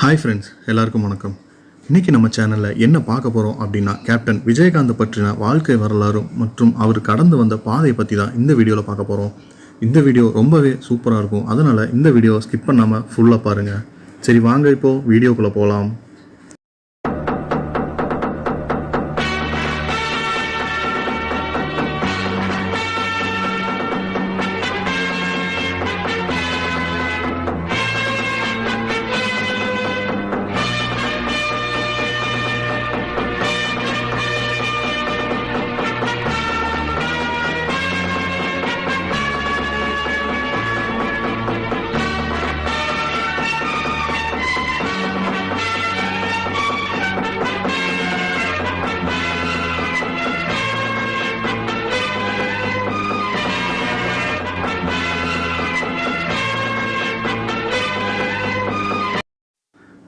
Hi friends, எல்லாருக்கும் வணக்கம். இன்றைக்கி நம்ம சேனலில் என்ன பார்க்க போகிறோம் அப்படின்னா, கேப்டன் விஜயகாந்த் பற்றின வாழ்க்கை வரலாறும் மற்றும் அவர் கடந்து வந்த பாதையை பற்றி தான் இந்த வீடியோவில் பார்க்க போகிறோம். இந்த வீடியோ ரொம்பவே சூப்பராக இருக்கும். அதனால் இந்த வீடியோவை ஸ்கிப் பண்ணாமல் ஃபுல்லாக பாருங்கள். சரி, வாங்க இப்போது வீடியோக்குள்ளே போகலாம்.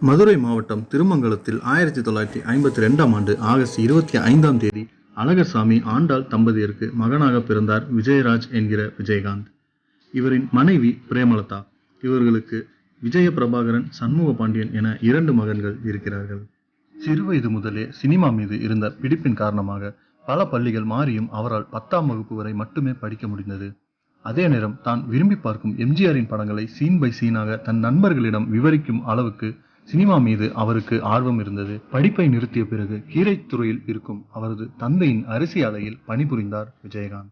மதுரை மாவட்டம் திருமங்கலத்தில் 1952ஆம் ஆண்டு ஆகஸ்ட் 25ஆம் தேதி அழகர்சாமி ஆண்டாள் தம்பதியருக்கு மகனாக பிறந்தார் விஜயராஜ் என்கிற விஜயகாந்த். இவரின் மனைவி பிரேமலதா. இவர்களுக்கு விஜய பிரபாகரன், சண்முக பாண்டியன் என 2 மகன்கள் இருக்கிறார்கள். சிறுவயது முதலே சினிமா மீது இருந்த பிடிப்பின் காரணமாக பல பள்ளிகள் மாறியும் அவரால் 10ஆம் வகுப்பு வரை மட்டுமே படிக்க முடிந்தது. அதே நேரம் தான் விரும்பி பார்க்கும் எம்ஜிஆரின் படங்களை சீன் பை சீனாக தன் நண்பர்களிடம் விவரிக்கும் அளவுக்கு சினிமா மீது அவருக்கு ஆர்வம் இருந்தது. படிப்பை நிறுத்திய பிறகு கீரைத்துறையில் இருக்கும் அவரது தந்தையின் அரிசி ஆலையில் பணிபுரிந்தார் விஜயகாந்த்.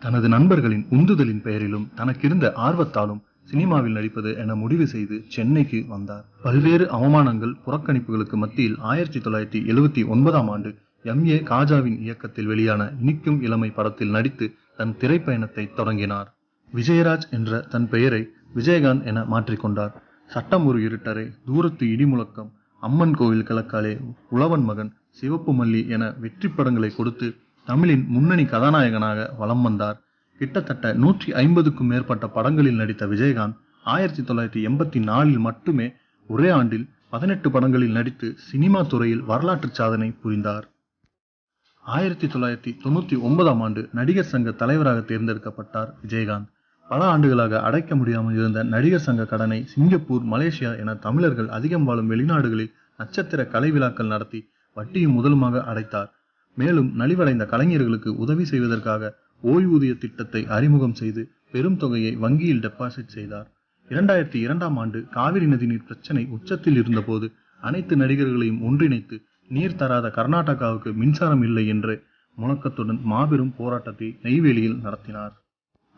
தனது நண்பர்களின் உந்துதலின் பெயரிலும் தனக்கிருந்த ஆர்வத்தாலும் சினிமாவில் நடிப்பது என முடிவு செய்து சென்னைக்கு வந்தார். பல்வேறு அவமானங்கள், புறக்கணிப்புகளுக்கு மத்தியில் 1979ஆம் ஆண்டு M.A. காஜாவின் இயக்கத்தில் வெளியான இனிக்கும் இளமை படத்தில் நடித்து தன் திரைப்பயணத்தை தொடங்கினார். விஜயராஜ் என்ற தன் பெயரை விஜயகாந்த் என மாற்றிக்கொண்டார். சட்டம் ஒரு இருட்டரை, தூரத்து இடிமுழக்கம், அம்மன் கோவில் கிழக்காலே, உழவன் மகன், சிவப்பு மல்லி என வெற்றி படங்களை கொடுத்து தமிழின் முன்னணி கதாநாயகனாக வலம் வந்தார். கிட்டத்தட்ட 150க்கும் மேற்பட்ட படங்களில் நடித்த விஜயகாந்த் 1984இல் மட்டுமே ஒரே ஆண்டில் 18 படங்களில் நடித்து சினிமா துறையில் வரலாற்று சாதனை புரிந்தார். 1999ஆம் ஆண்டு நடிகர் சங்க தலைவராக தேர்ந்தெடுக்கப்பட்டார் விஜயகாந்த். பல ஆண்டுகளாக அடைக்க முடியாமல் இருந்த நடிகர் சங்க கடனை சிங்கப்பூர், மலேசியா என தமிழர்கள் அதிகம் வாழும் வெளிநாடுகளில் நட்சத்திர கலை விழாக்கள் நடத்தி வட்டியும் முதலுமாக அடைத்தார். மேலும் நலிவடைந்த கலைஞர்களுக்கு உதவி செய்வதற்காக ஓய்வூதிய திட்டத்தை அறிமுகம் செய்து பெரும் தொகையை வங்கியில் டெபாசிட் செய்தார். 2002ஆம் ஆண்டு காவிரி நதிநீர் பிரச்சனை உச்சத்தில் இருந்தபோது அனைத்து நடிகர்களையும் ஒன்றிணைத்து நீர் தராத கர்நாடகாவுக்கு மின்சாரம் இல்லை என்ற முழக்கத்துடன் மாபெரும் போராட்டத்தை நெய்வேலியில் நடத்தினார்.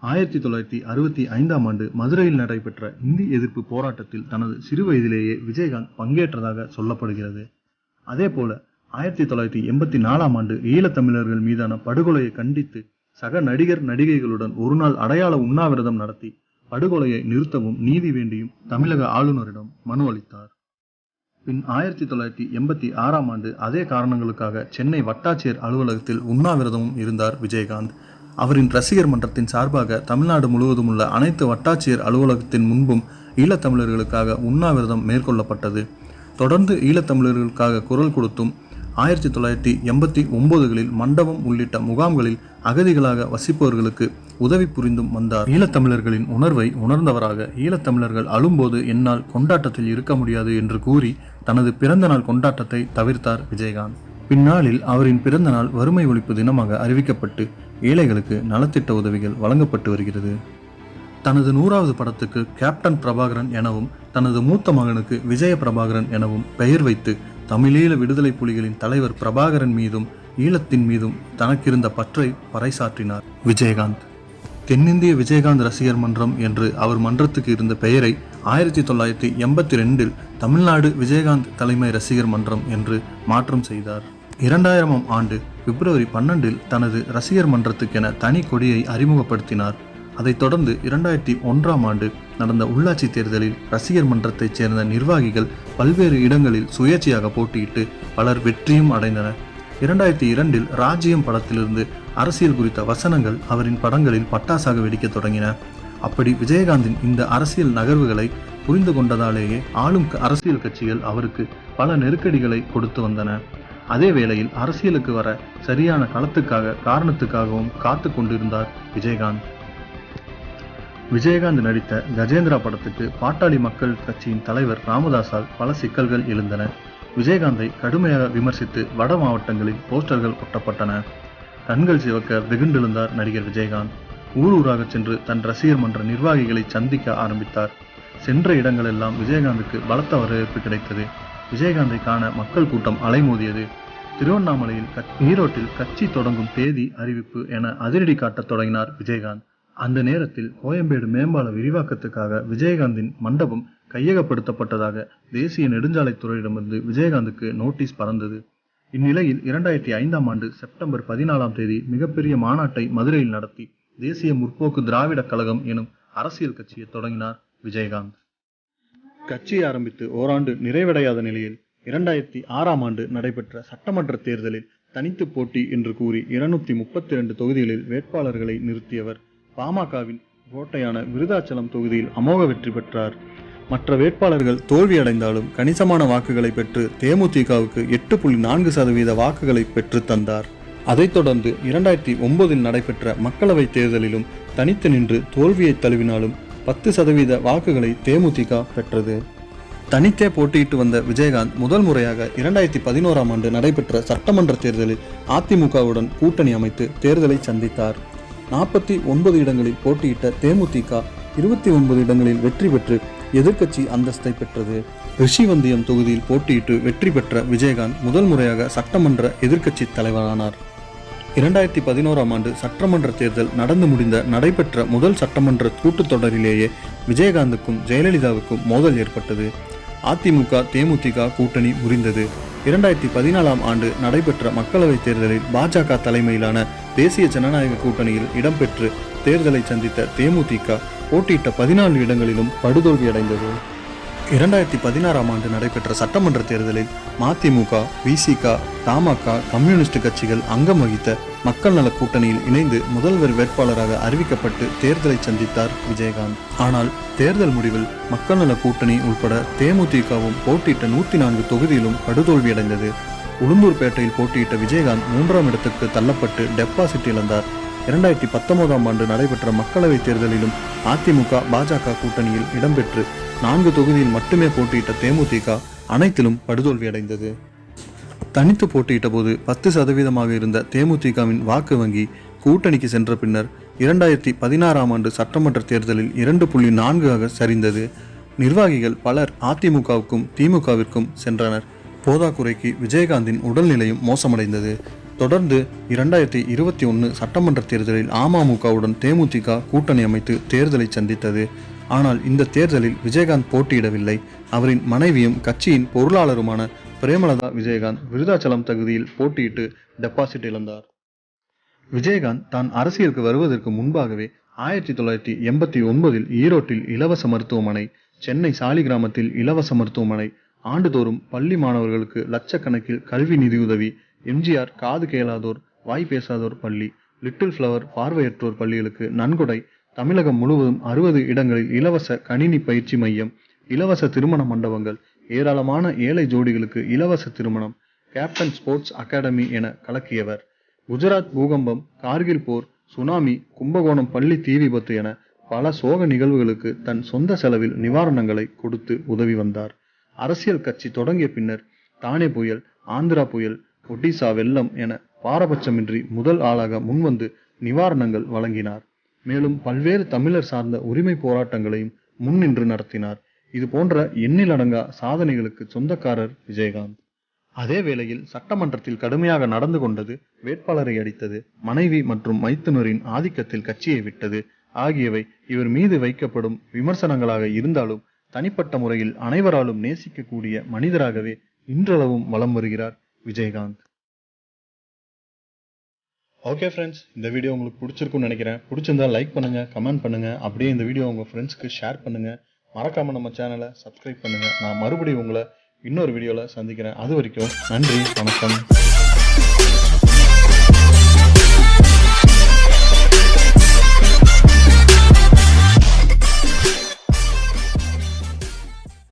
1965ஆம் ஆண்டு மதுரையில் நடைபெற்ற இந்தி எதிர்ப்பு போராட்டத்தில் தனது சிறு வயதிலேயே விஜயகாந்த் பங்கேற்றதாக சொல்லப்படுகிறது. அதே போல 1984ஆம் ஆண்டு ஈழத்தமிழர்கள் மீதான படுகொலையை கண்டித்து சக நடிகர் நடிகைகளுடன் ஒரு நாள் அடையாள உண்ணாவிரதம் நடத்தி படுகொலையை நிறுத்தவும் நீதி வேண்டியும் தமிழக ஆளுநரிடம் மனு அளித்தார். பின் 1986ஆம் ஆண்டு அதே காரணங்களுக்காக சென்னை வட்டாட்சியர் அலுவலகத்தில் உண்ணாவிரதமும் இருந்தார் விஜயகாந்த். அவரின் ரசிகர் மன்றத்தின் சார்பாக தமிழ்நாடு முழுவதும் உள்ள அனைத்து வட்டாட்சியர் அலுவலகத்தின் முன்பும் ஈழத்தமிழர்களுக்காக உண்ணாவிரதம் மேற்கொள்ளப்பட்டது. தொடர்ந்து ஈழத்தமிழர்களுக்காக குரல் கொடுத்தும் 1989களில் மண்டபம் உள்ளிட்ட முகாம்களில் அகதிகளாக வசிப்பவர்களுக்கு உதவி புரிந்தும் வந்தார். ஈழத்தமிழர்களின் உணர்வை உணர்ந்தவராக ஈழத்தமிழர்கள் அழும்போது என்னால் கொண்டாட்டத்தில் இருக்க முடியாது என்று கூறி தனது பிறந்த நாள் கொண்டாட்டத்தை தவிர்த்தார் விஜயகாந்த். பின்னாளில் அவரின் பிறந்த நாள் வறுமை ஒழிப்பு தினமாக அறிவிக்கப்பட்டு ஏழைகளுக்கு நலத்திட்ட உதவிகள் வழங்கப்பட்டு வருகிறது. தனது 100வது படத்துக்கு கேப்டன் பிரபாகரன் எனவும் தனது மூத்த மகனுக்கு விஜய பிரபாகரன் எனவும் பெயர் வைத்து தமிழீழ விடுதலை புலிகளின் தலைவர் பிரபாகரன் மீதும் ஈழத்தின் மீதும் தனக்கிருந்த பற்றை பறைசாற்றினார் விஜயகாந்த். தென்னிந்திய விஜயகாந்த் ரசிகர் மன்றம் என்று அவர் மன்றத்துக்கு இருந்த பெயரை 1982இல் தமிழ்நாடு விஜயகாந்த் தலைமை ரசிகர் மன்றம் என்று மாற்றம் செய்தார். 2000ஆம் ஆண்டு பிப்ரவரி 12இல் தனது ரசிகர் மன்றத்துக்கென தனி கொடியை அறிமுகப்படுத்தினார். அதைத் தொடர்ந்து 2001ஆம் ஆண்டு நடந்த உள்ளாட்சி தேர்தலில் ரசிகர் மன்றத்தைச் சேர்ந்த நிர்வாகிகள் பல்வேறு இடங்களில் சுயேட்சையாக போட்டியிட்டு பலர் வெற்றியும் அடைந்தனர். 2002இல் ராஜ்யம் படத்திலிருந்து அரசியல் குறித்த வசனங்கள் அவரின் படங்களில் பட்டாசாக வெடிக்க தொடங்கின. அப்படி விஜயகாந்தின் இந்த அரசியல் நகர்வுகளை புரிந்து கொண்டதாலேயே ஆளும் அரசியல் கட்சிகள் அவருக்கு பல நெருக்கடிகளை கொடுத்து வந்தன. அதே வேளையில் அரசியலுக்கு வர சரியான காரணத்துக்காகவும் காத்து கொண்டிருந்தார் விஜயகாந்த். விஜயகாந்த் நடித்த கஜேந்திரா படத்துக்கு பாட்டாளி மக்கள் கட்சியின் தலைவர் ராமதாஸால் பல சிக்கல்கள் எழுந்தன. விஜயகாந்தை கடுமையாக விமர்சித்து வட மாவட்டங்களில் போஸ்டர்கள் ஒட்டப்பட்டன. கண்கள் சிவக்க வெகுண்டெழுந்தார் நடிகர் விஜயகாந்த். ஊராக சென்று தன் ரசிகர் மன்ற நிர்வாகிகளை சந்திக்க ஆரம்பித்தார். சென்ற இடங்களெல்லாம் விஜயகாந்துக்கு பலத்த வரவேற்பு கிடைத்தது. விஜயகாந்தை காண மக்கள் கூட்டம் அலைமோதியது. திருவண்ணாமலையில் ஈரோட்டில் கட்சி தொடங்கும் தேதி அறிவிப்பு என அதிரடி காட்டத் தொடங்கினார் விஜயகாந்த். அந்த நேரத்தில் கோயம்பேடு மேம்பால விரிவாக்கத்துக்காக விஜயகாந்தின் மண்டபம் கையகப்படுத்தப்பட்டதாக தேசிய நெடுஞ்சாலைத்துறையிடமிருந்து விஜயகாந்துக்கு நோட்டீஸ் பறந்தது. இந்நிலையில் 2005ஆம் ஆண்டு செப்டம்பர் 14ஆம் தேதி மிகப்பெரிய மாநாட்டை மதுரையில் நடத்தி தேசிய முற்போக்கு திராவிட கழகம் எனும் அரசியல் கட்சியை தொடங்கினார் விஜயகாந்த். கட்சி ஆரம்பித்து ஓராண்டு நிறைவடையாத நிலையில் 2006ஆம் ஆண்டு நடைபெற்ற சட்டமன்ற தேர்தலில் தனித்து போட்டி என்று கூறி 232 தொகுதிகளில் வேட்பாளர்களை நிறுத்தியவர் பாமகவின் கோட்டையான விருதாச்சலம் தொகுதியில் அமோக வெற்றி பெற்றார். மற்ற வேட்பாளர்கள் தோல்வியடைந்தாலும் கணிசமான வாக்குகளை பெற்று தேமுதிகவுக்கு 8.4% வாக்குகளை பெற்று தந்தார். அதைத் தொடர்ந்து 2009இல் நடைபெற்ற மக்களவைத் தேர்தலிலும் தனித்து நின்று தோல்வியை தழுவினாலும் 10% வாக்குகளை தேமுதிக பெற்றது. தனித்தே போட்டியிட்டு வந்த விஜயகாந்த் முதல் முறையாக 2011ஆம் ஆண்டு நடைபெற்ற சட்டமன்ற தேர்தலில் அதிமுகவுடன் கூட்டணி அமைத்து தேர்தலை சந்தித்தார். 49 இடங்களில் போட்டியிட்ட தேமுதிக 29 இடங்களில் வெற்றி பெற்று எதிர்க்கட்சி அந்தஸ்தை பெற்றது. ரிஷிவந்தியம் தொகுதியில் போட்டியிட்டு வெற்றி பெற்ற விஜயகாந்த் முதல் முறையாக சட்டமன்ற எதிர்க்கட்சி தலைவரானார். 2011ஆம் ஆண்டு சட்டமன்ற தேர்தல் நடந்து முடிந்த நடைபெற்ற முதல் சட்டமன்ற கூட்டத்தொடரிலேயே விஜயகாந்துக்கும் ஜெயலலிதாவுக்கும் மோதல் ஏற்பட்டது. அதிமுக தேமுதிக கூட்டணி முறிந்தது. 2014ஆம் ஆண்டு நடைபெற்ற மக்களவைத் தேர்தலில் பாஜக தலைமையிலான தேசிய ஜனநாயக கூட்டணியில் இடம்பெற்று தேர்தலை சந்தித்த தேமுதிக போட்டியிட்ட 14 இடங்களிலும் படுதோல்வியடைந்தது. 2016ஆம் ஆண்டு நடைபெற்ற சட்டமன்ற தேர்தலில் மதிமுக, விசிக, தமாக, கம்யூனிஸ்ட் கட்சிகள் அங்கம் வகித்த மக்கள் நல கூட்டணியில் இணைந்து முதல்வர் வேட்பாளராக அறிவிக்கப்பட்டு தேர்தலை சந்தித்தார் விஜயகாந்த். ஆனால் தேர்தல் முடிவில் மக்கள் நல கூட்டணி உட்பட தேமுதிகவும் போட்டியிட்ட 104 தொகுதியிலும் படுதோல்வியடைந்தது. உளுந்தூர்பேட்டையில் போட்டியிட்ட விஜயகாந்த் 3ஆம் இடத்துக்கு தள்ளப்பட்டு டெபாசிட் இழந்தார். 2019ஆம் ஆண்டு நடைபெற்ற மக்களவைத் தேர்தலிலும் அதிமுக பாஜக கூட்டணியில் இடம்பெற்று 4 தொகுதியில் மட்டுமே போட்டியிட்ட தேமுதிக அனைத்திலும் படுதோல்வியடைந்தது. தனித்து போட்டியிட்ட போது 10% இருந்த தேமுதிகவின் வாக்கு வங்கி கூட்டணிக்கு சென்ற பின்னர் 2016ஆம் ஆண்டு சட்டமன்ற தேர்தலில் 2.4 சரிந்தது. நிர்வாகிகள் பலர் அதிமுகவுக்கும் திமுகவிற்கும் சென்றனர். போதாக்குறைக்கு விஜயகாந்தின் உடல்நிலையும் மோசமடைந்தது. தொடர்ந்து 2021 சட்டமன்ற தேர்தலில் அமமுகவுடன் தேமுதிக கூட்டணி அமைத்து தேர்தலை சந்தித்தது. ஆனால் இந்த தேர்தலில் விஜயகாந்த் போட்டியிடவில்லை. அவரின் மனைவியும் கட்சியின் பொருளாளருமான பிரேமலதா விஜயகாந்த் விருதாச்சலம் தொகுதியில் போட்டியிட்டு டெபாசிட் இழந்தார். விஜயகாந்த் தான் அரசியலுக்கு வருவதற்கு முன்பாகவே 1989இல் ஈரோட்டில் இலவச மருத்துவமனை, சென்னை சாலிகிராமத்தில் இலவச மருத்துவமனை, ஆண்டுதோறும் பள்ளி மாணவர்களுக்கு லட்சக்கணக்கில் கல்வி நிதியுதவி, எம்ஜிஆர் காது கேளாதோர் வாய் பேசாதோர் பள்ளி, லிட்டில் ஃப்ளவர் பார்வையற்றோர் பள்ளிகளுக்கு நன்கொடை, தமிழகம் முழுவதும் 60 இடங்களில் இலவச கணினி பயிற்சி மையம், இலவச திருமண மண்டபங்கள், ஏராளமான ஏழை ஜோடிகளுக்கு இலவச திருமணம், கேப்டன் ஸ்போர்ட்ஸ் அகாடமி என கலக்கியவர். குஜராத் பூகம்பம், கார்கில் போர், சுனாமி, கும்பகோணம் பள்ளி தீ விபத்து என பல சோக நிகழ்வுகளுக்கு தன் சொந்த செலவில் நிவாரணங்களை கொடுத்து உதவி வந்தார். அரசியல் கட்சி தொடங்கிய பின்னர் தானே புயல், ஆந்திரா புயல், ஒடிசா வெள்ளம் என பாரபட்சமின்றி முதல் ஆளாக முன்வந்து நிவாரணங்கள் வழங்கினார். மேலும் பல்வேறு தமிழர் சார்ந்த உரிமை போராட்டங்களையும் முன்னின்று நடத்தினார். இது போன்ற எண்ணிலடங்கா சாதனைகளுக்கு சொந்தக்காரர் விஜயகாந்த். அதே வேளையில் சட்டமன்றத்தில் கடுமையாக நடந்து கொண்டது, வேட்பாளரை அடித்தது, மனைவி மற்றும் மைத்துனரின் ஆதிக்கத்தில் கட்சியை விட்டது ஆகியவை இவர் மீது வைக்கப்படும் விமர்சனங்களாக இருந்தாலும் தனிப்பட்ட முறையில் அனைவராலும் நேசிக்கக்கூடிய மனிதராகவே இன்றளவும் வலம் வருகிறார் விஜயகாந்த். ஓகே ஃப்ரெண்ட்ஸ், இந்த வீடியோ உங்களுக்கு பிடிச்சிருக்குன்னு நினைக்கிறேன். பிடிச்சிருந்தா லைக் பண்ணுங்க, கமெண்ட் பண்ணுங்க, அப்படியே இந்த வீடியோ உங்க ஃப்ரெண்ட்ஸ்க்கு ஷேர் பண்ணுங்க. மறக்காம நம்ம சேனலை சப்ஸ்கிரைப் பண்ணுங்க. நான் மறுபடியும் உங்களை இன்னொரு வீடியோல சந்திக்கிறேன். அது வரைக்கும் நன்றி, வணக்கம்.